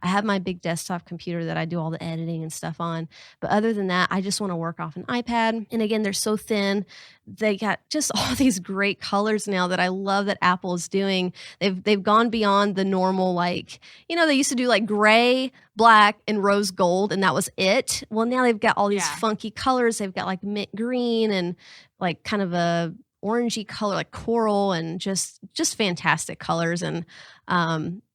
have my big desktop computer that I do all the editing and stuff on. But other than that, I just want to work off an iPad. And again, they're so thin. They got just all these great colors now that I love that Apple is doing. They've gone beyond the normal, like, they used to do like gray, black, and rose gold, and that was it. Well, now they've got all these funky colors. They've got like mint green and like kind of a orangey color, like coral, and just fantastic colors. And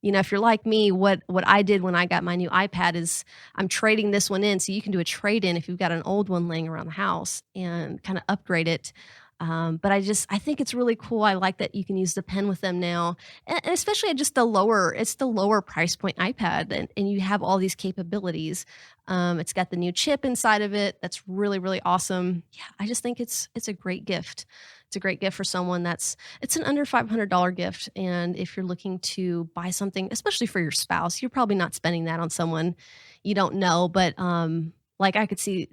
if you're like me, what I did when I got my new iPad is I'm trading this one in. So you can do a trade in if you've got an old one laying around the house and kind of upgrade it. But I think it's really cool. I like that you can use the pen with them now, and especially at just the lower price point iPad, and you have all these capabilities. It's got the new chip inside of it. That's really, really awesome. Yeah, I just think it's a great gift. It's a great gift for someone it's an under $500 gift. And if you're looking to buy something, especially for your spouse, you're probably not spending that on someone you don't know. But like I could see,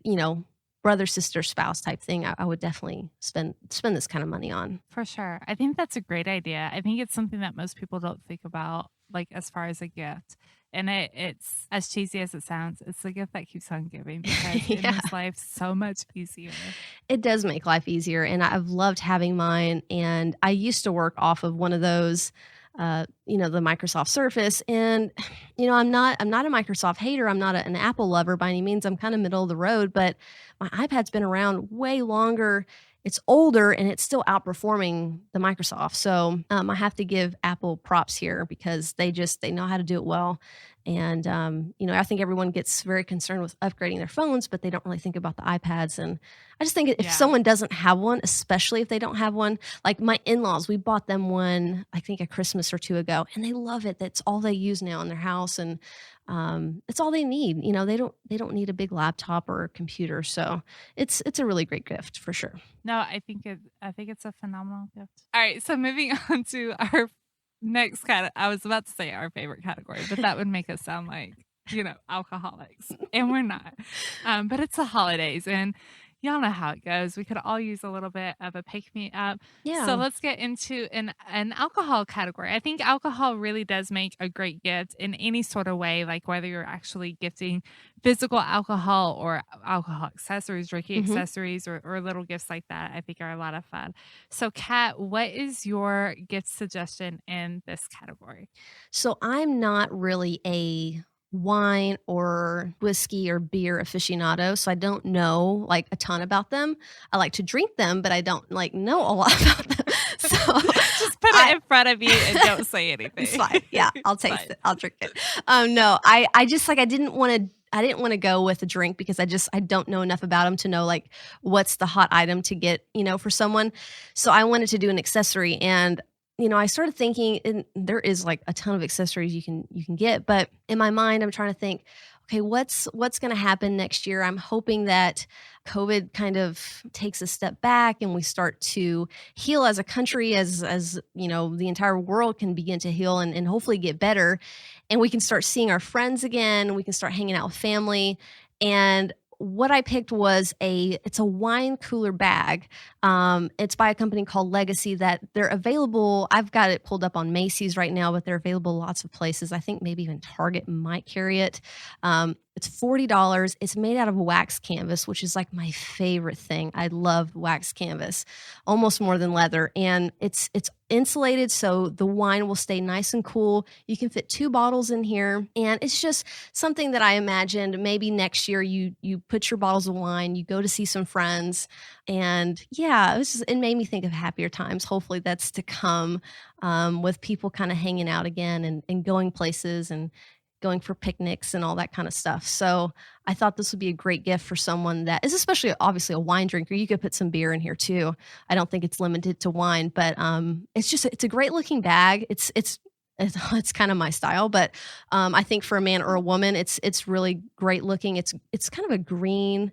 brother, sister, spouse type thing, I would definitely spend this kind of money on. For sure. I think that's a great idea. I think it's something that most people don't think about, like as far as a gift. And it's as cheesy as it sounds, it's the gift that keeps on giving, because it makes life so much easier. It does make life easier. And I've loved having mine. And I used to work off of one of those, the Microsoft Surface. And, I'm not a Microsoft hater. I'm not an Apple lover by any means. I'm kind of middle of the road, but my iPad's been around way longer. It's older and it's still outperforming the Microsoft. So I have to give Apple props here because they know how to do it well. And, I think everyone gets very concerned with upgrading their phones, but they don't really think about the iPads. And I just think if someone doesn't have one, especially if they don't have one, like my in-laws, we bought them one, I think a Christmas or two ago, and they love it. That's all they use now in their house. And it's all they need. They don't need a big laptop or a computer. So it's a really great gift for sure. No, I think it's a phenomenal gift. All right. So moving on to our next I was about to say our favorite category, but that would make us sound like, alcoholics, and we're not. But it's the holidays, and y'all know how it goes. We could all use a little bit of a pick-me-up. Yeah. So let's get into an alcohol category. I think alcohol really does make a great gift in any sort of way, like whether you're actually gifting physical alcohol or alcohol accessories, drinking accessories, or little gifts like that, I think are a lot of fun. So Kat, what is your gift suggestion in this category? So I'm not really a wine or whiskey or beer aficionado, so I don't know like a ton about them. I like to drink them, but I don't like know a lot about them. So just put it in front of you and don't say anything. It's fine. Yeah, I'll taste it. I'll drink it. No, I just like I didn't want to go with a drink because I don't know enough about them to know like what's the hot item to get, for someone. So I wanted to do an accessory, and I started thinking, and there is like a ton of accessories you can get, but in my mind, I'm trying to think, okay, what's going to happen next year? I'm hoping that COVID kind of takes a step back and we start to heal as a country, as the entire world can begin to heal and hopefully get better, and we can start seeing our friends again. We can start hanging out with family. And what I picked was it's a wine cooler bag. It's by a company called Legacy that they're available. I've got it pulled up on Macy's right now, but they're available lots of places. I think maybe even Target might carry it. It's $40. It's made out of wax canvas, which is like my favorite thing. I love wax canvas, almost more than leather. And it's insulated, so the wine will stay nice and cool. You can fit 2 bottles in here, and it's just something that I imagined maybe next year you put your bottles of wine, you go to see some friends, and yeah, it made me think of happier times. Hopefully that's to come, with people kind of hanging out again and going places and going for picnics and all that kind of stuff. So I thought this would be a great gift for someone that is especially obviously a wine drinker. You could put some beer in here too. I don't think it's limited to wine, but it's a great looking bag. It's kind of my style, but I think for a man or a woman, it's really great looking. It's kind of a green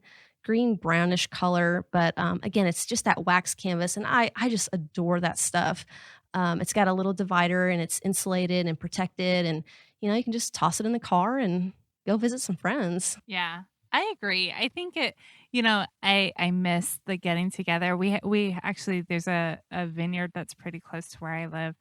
brownish color, but again, it's just that wax canvas, and I just adore that stuff. It's got a little divider, and it's insulated and protected, and you can just toss it in the car and go visit some friends. Yeah, I agree. I think I miss the getting together. We actually, there's a vineyard that's pretty close to where I live,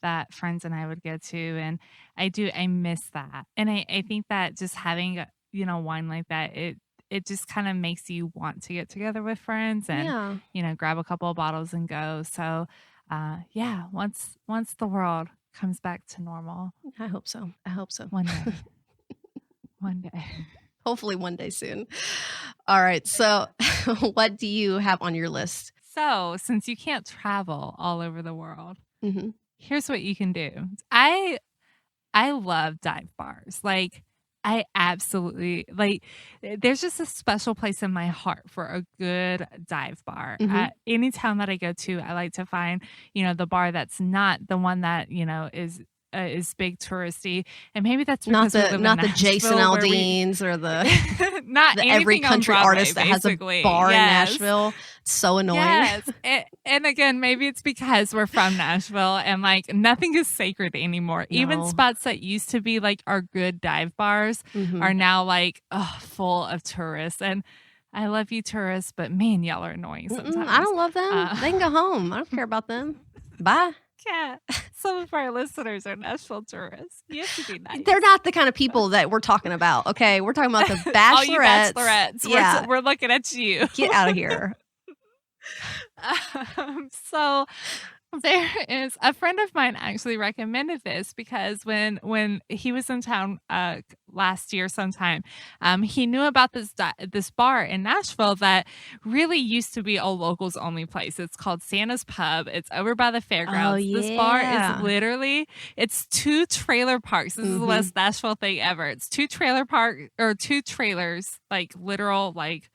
that friends and I would go to. And I miss that. And I think that just having, wine like that, it just kind of makes you want to get together with friends and, grab a couple of bottles and go. So, once the world comes back to normal. I hope so. One day. One day. Hopefully one day soon. All right. So what do you have on your list? So since you can't travel all over the world, here's what you can do. I love dive bars. Like, I absolutely there's just a special place in my heart for a good dive bar. Any town that I go to, I like to find, the bar that's not the one that, is big touristy, and maybe that's not the Jason Aldean's or the not the every country Broadway, artist that has a bar in Nashville. It's so annoying. Yes, and again, maybe it's because we're from Nashville and like nothing is sacred anymore. No. Even spots that used to be like our good dive bars are now like full of tourists. And I love you tourists, but man, y'all are annoying sometimes. I don't love them. They can go home. I don't care about them. Bye. Yeah, some of our listeners are Nashville tourists. You have to be nice. They're not the kind of people that we're talking about. Okay, we're talking about the bachelorettes. All you bachelorettes. Yeah. We're looking at you. Get out of here. So there is a friend of mine actually recommended this because when he was in town last year sometime, he knew about this bar in Nashville that really used to be a locals only place. It's called Santa's Pub. It's over by the fairgrounds. Oh, yeah. This bar is literally, it's 2 trailer parks. This is the best Nashville thing ever. It's 2 trailers, like literal like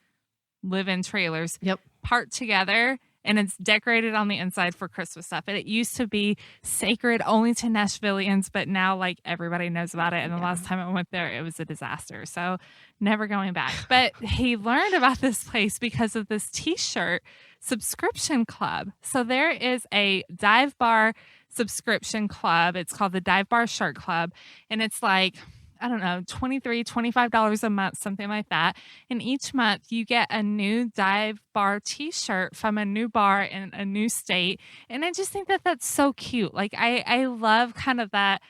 live-in trailers. Yep. Parked together. And it's decorated on the inside for Christmas stuff. And it used to be sacred only to Nashvillians, but now like everybody knows about it. And the last time I went there, it was a disaster. So never going back. But he learned about this place because of this t-shirt subscription club. So there is a dive bar subscription club. It's called the Dive Bar Shirt Club. And it's like, I don't know, $23, $25 a month, something like that. And each month you get a new dive bar t-shirt from a new bar in a new state. And I just think that that's so cute. Like I love kind of that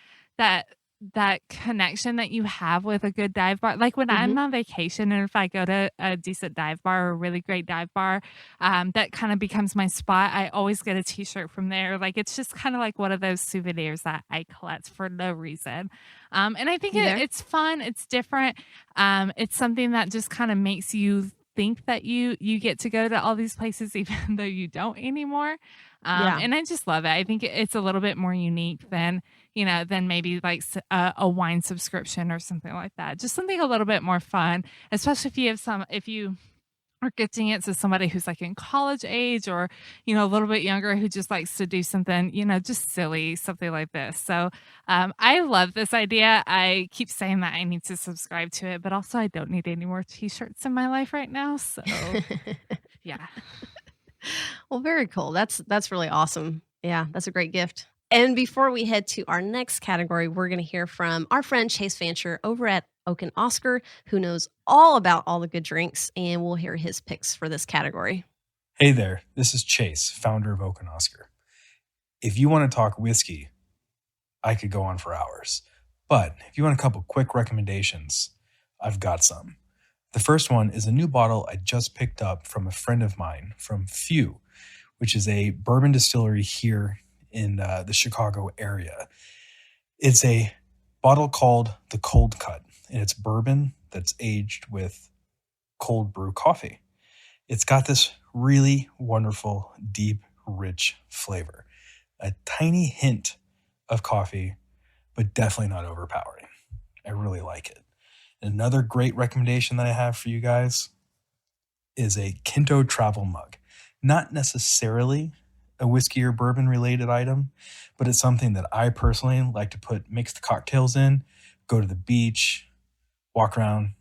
connection that you have with a good dive bar. Like when I'm on vacation and if I go to a decent dive bar or a really great dive bar, that kind of becomes my spot. I always get a t-shirt from there. Like it's just kind of like one of those souvenirs that I collect for no reason. And I think it's fun. It's different. It's something that just kind of makes you think that you get to go to all these places even though you don't anymore. And I just love it. I think it's a little bit more unique than maybe like a wine subscription or something like that. Just something a little bit more fun, especially if you are gifting it to somebody who's like in college age or, a little bit younger who just likes to do something, just silly, something like this. So I love this idea. I keep saying that I need to subscribe to it, but also I don't need any more t-shirts in my life right now. So yeah. Well, very cool. That's really awesome. Yeah, that's a great gift. And before we head to our next category, we're going to hear from our friend Chase Fancher over at Oak and Oscar, who knows all about all the good drinks, and we'll hear his picks for this category. Hey there, this is Chase, founder of Oak and Oscar. If you want to talk whiskey, I could go on for hours. But if you want a couple quick recommendations, I've got some. The first one is a new bottle I just picked up from a friend of mine from Few, which is a bourbon distillery here in the Chicago area. It's a bottle called the Cold Cut, and it's bourbon that's aged with cold brew coffee. It's got this really wonderful, deep, rich flavor. A tiny hint of coffee, but definitely not overpowering. I really like it. Another great recommendation that I have for you guys is a Kinto travel mug. Not necessarily a whiskey or bourbon related item, but it's something that I personally like to put mixed cocktails in, go to the beach, walk around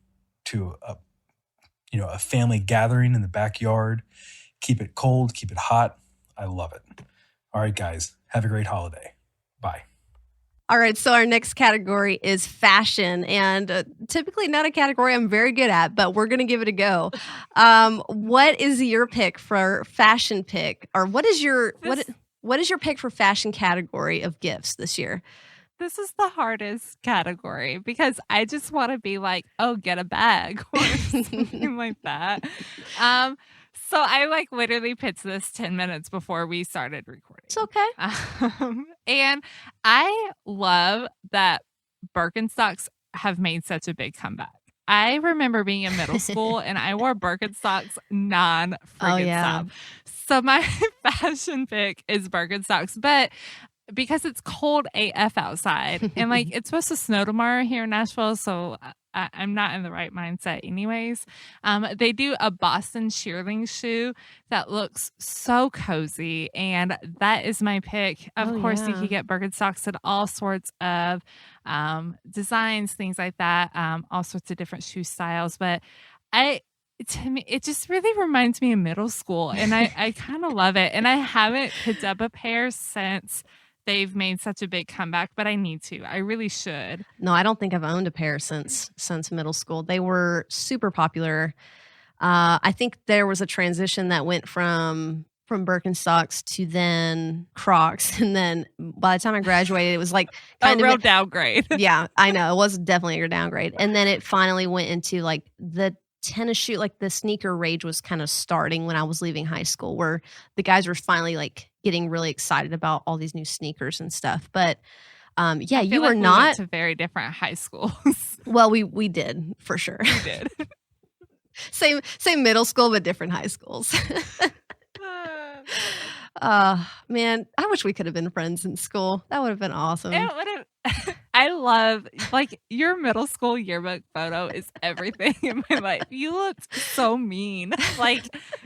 to a family gathering in the backyard, keep it cold, keep it hot. I love it. All right, guys, have a great holiday. Bye. All right, so our next category is fashion, and typically not a category I'm very good at, but we're going to give it a go. What is your pick for fashion pick, or what is your pick for fashion category of gifts this year? This is the hardest category because I just want to be like, oh, get a bag or something like that. So I literally pitched this 10 minutes before we started recording. It's okay. And I love that Birkenstocks have made such a big comeback. I remember being in middle school and I wore Birkenstocks stop. So my fashion pick is Birkenstocks, but because it's cold AF outside and it's supposed to snow tomorrow here in Nashville, so I'm not in the right mindset anyways. They do a Boston shearling shoe that looks so cozy, and that is my pick. Of course, you can get Birkenstocks in all sorts of designs, things like that, all sorts of different shoe styles, but to me, it just really reminds me of middle school, and I kind of love it. And I haven't picked up a pair since they've made such a big comeback, but I need to. I really should. No, I don't think I've owned a pair since middle school. They were super popular. I think there was a transition that went from Birkenstocks to then Crocs, and then by the time I graduated, it was like kind of a real downgrade. Yeah, I know, it was definitely a downgrade. And then it finally went into the tennis shoe, the sneaker rage was kind of starting when I was leaving high school, where the guys were finally getting really excited about all these new sneakers and stuff. But you were not went to very different high schools. Well, we did for sure. We did. same middle school, but different high schools. Man, I wish we could have been friends in school. That would have been awesome. It would have. I love your middle school yearbook photo is everything in my life. You looked so mean.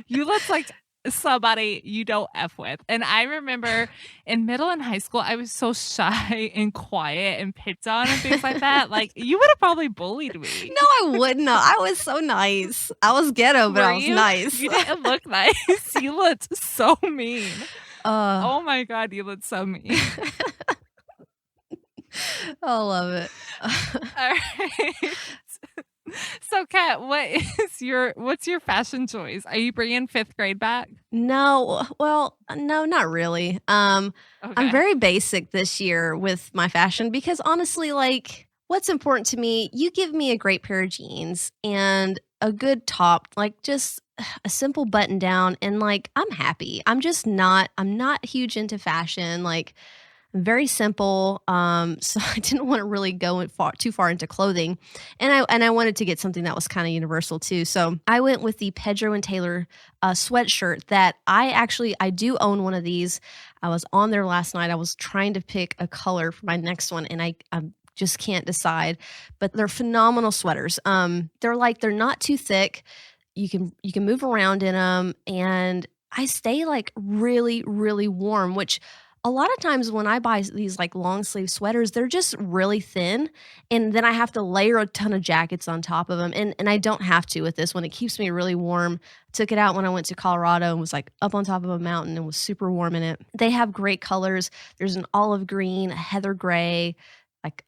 You looked like somebody you don't F with. And I remember in middle and high school, I was so shy and quiet and picked on and things like that. You would have probably bullied me. No, I wouldn't. I was so nice. I was ghetto, but I was nice. You didn't look nice. You looked so mean. Oh my God, you looked so mean. I love it. All right. So, Kat, what's your fashion choice? Are you bringing 5th grade back? No, well, no, not really. I'm very basic this year with my fashion because honestly, like, what's important to me, you give me a great pair of jeans and a good top, like just a simple button down, and like I'm happy. I'm not huge into fashion. Like, very simple. So I didn't want to really go too far into clothing, and I wanted to get something that was kind of universal too. So I went with the Pedro and Taylor sweatshirt that I do own one of these. I was on there last night. I was trying to pick a color for my next one, and I just can't decide. But they're phenomenal sweaters. They're not too thick. You can move around in them, and I stay like really, really warm, which a lot of times when I buy these like long sleeve sweaters, they're just really thin, and then I have to layer a ton of jackets on top of them. And I don't have to with this one. It keeps me really warm. Took it out when I went to Colorado and was like up on top of a mountain and was super warm in it. They have great colors. There's an olive green, a heather gray, like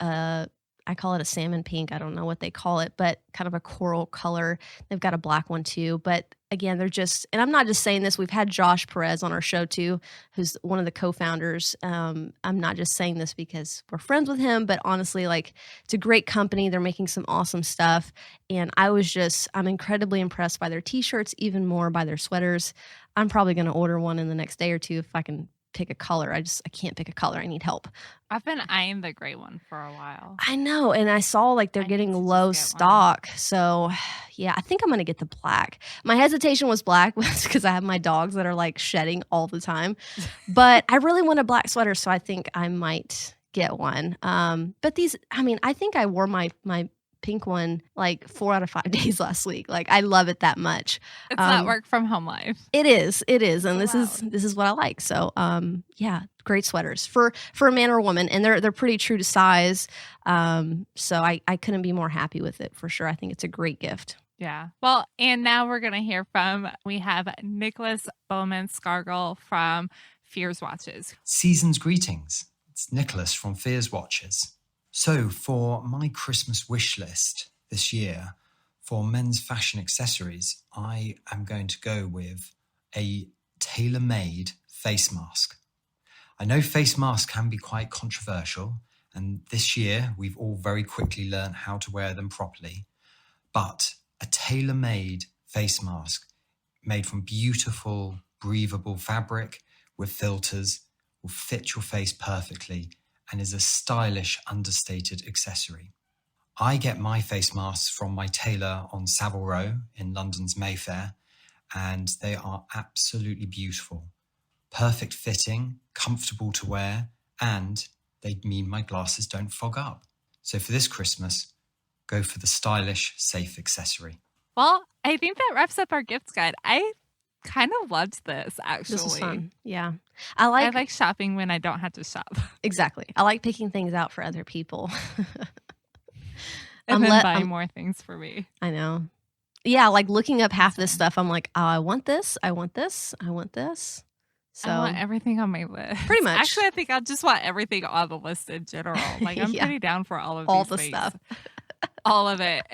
I call it a salmon pink. I don't know what they call it, but kind of a coral color. They've got a black one too. But again, they're just, and I'm not just saying this, we've had Josh Perez on our show too, who's one of the co-founders. I'm not just saying this because we're friends with him, but honestly, like, it's a great company. They're making some awesome stuff. And I'm incredibly impressed by their t-shirts, even more by their sweaters. I'm probably going to order one in the next day or two if I can pick a color. I can't pick a color. I need help. I've been eyeing the gray one for a while. I know. And I saw like they're getting low stock. So yeah, I think I'm going to get the black. My hesitation was black because I have my dogs that are like shedding all the time, but I really want a black sweater. So I think I might get one. But these, I mean, I think I wore my pink one like 4 out of 5 days last week. Like, I love it that much. It's not work from home life. It is. And this is what I like. So yeah, great sweaters for a man or a woman, and they're pretty true to size. So I couldn't be more happy with it for sure. I think it's a great gift. Yeah. Well, and now we have Nicholas Bowman Scargill from Fears Watches. Season's greetings. It's Nicholas from Fears Watches. So for my Christmas wish list this year, for men's fashion accessories, I am going to go with a tailor-made face mask. I know face masks can be quite controversial, and this year we've all very quickly learned how to wear them properly. But a tailor-made face mask made from beautiful, breathable fabric with filters will fit your face perfectly and is a stylish, understated accessory. I get my face masks from my tailor on Savile Row in London's Mayfair, and they are absolutely beautiful. Perfect fitting, comfortable to wear, and they mean my glasses don't fog up. So for this Christmas, go for the stylish, safe accessory. Well, I think that wraps up our gifts guide. I kind of loved this, actually. This was fun. Yeah. I like shopping when I don't have to shop. Exactly. I like picking things out for other people. And then buying more things for me. I know. Yeah, like looking up half this stuff, I'm like, oh, I want this, I want this, I want this. So I want everything on my list. Pretty much. Actually, I think I just want everything on the list in general. Like, I'm pretty down for all the things. Stuff. All of it.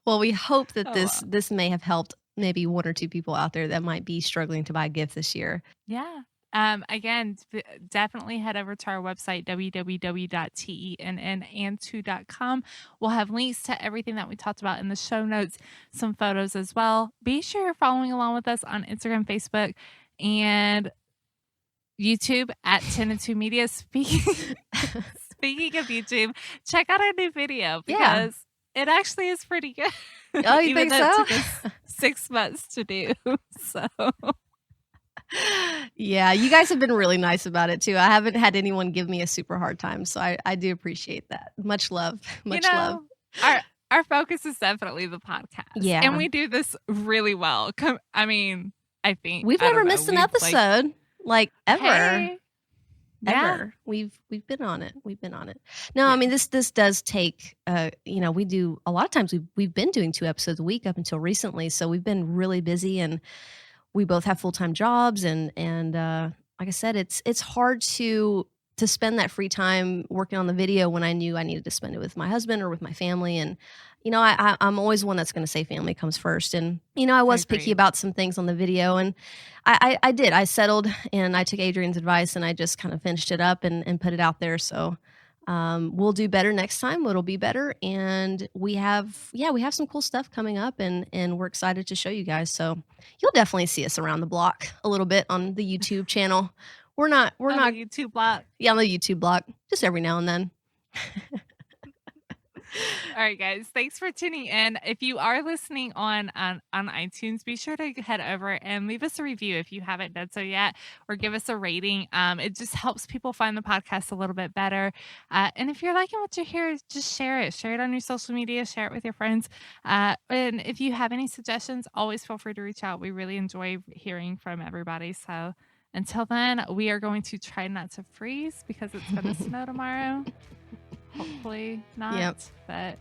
Well, we hope that this may have helped maybe 1 or 2 people out there that might be struggling to buy a gift this year. Yeah. Again, definitely head over to our website, www.tennand2.com. We'll have links to everything that we talked about in the show notes, some photos as well. Be sure you're following along with us on Instagram, Facebook, and YouTube at 10and2 Media. Speaking of YouTube, check out our new video because it actually is pretty good. Oh, you think so? It took us 6 months to do. So yeah, you guys have been really nice about it too. I haven't had anyone give me a super hard time, so I do appreciate that. Much love. Much love. Our focus is definitely the podcast. Yeah. And we do this really well. I mean, I think we've never missed an episode like ever. Hey, ever. We've been on it. No, I mean this does take we do a lot of times we've been doing 2 episodes a week up until recently, so we've been really busy, and we both have full-time jobs, and like I said, it's hard to to spend that free time working on the video when I knew I needed to spend it with my husband or with my family. And, I'm always one that's going to say family comes first. And, I was picky about some things on the video, and I did. I settled and I took Adrian's advice and I just kind of finished it up and put it out there. So we'll do better next time. It'll be better. And we have some cool stuff coming up, and we're excited to show you guys. So you'll definitely see us around the block a little bit on the YouTube channel. We're not the YouTube block. Yeah, on the YouTube block, just every now and then. All right, guys, thanks for tuning in. If you are listening on iTunes, be sure to head over and leave us a review if you haven't done so yet, or give us a rating. It just helps people find the podcast a little bit better. And if you're liking what you hear, just share it. Share it on your social media. Share it with your friends. And if you have any suggestions, always feel free to reach out. We really enjoy hearing from everybody. So until then, we are going to try not to freeze because it's going to snow tomorrow. Hopefully not. Yep.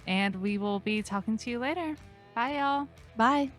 And we will be talking to you later. Bye, y'all. Bye.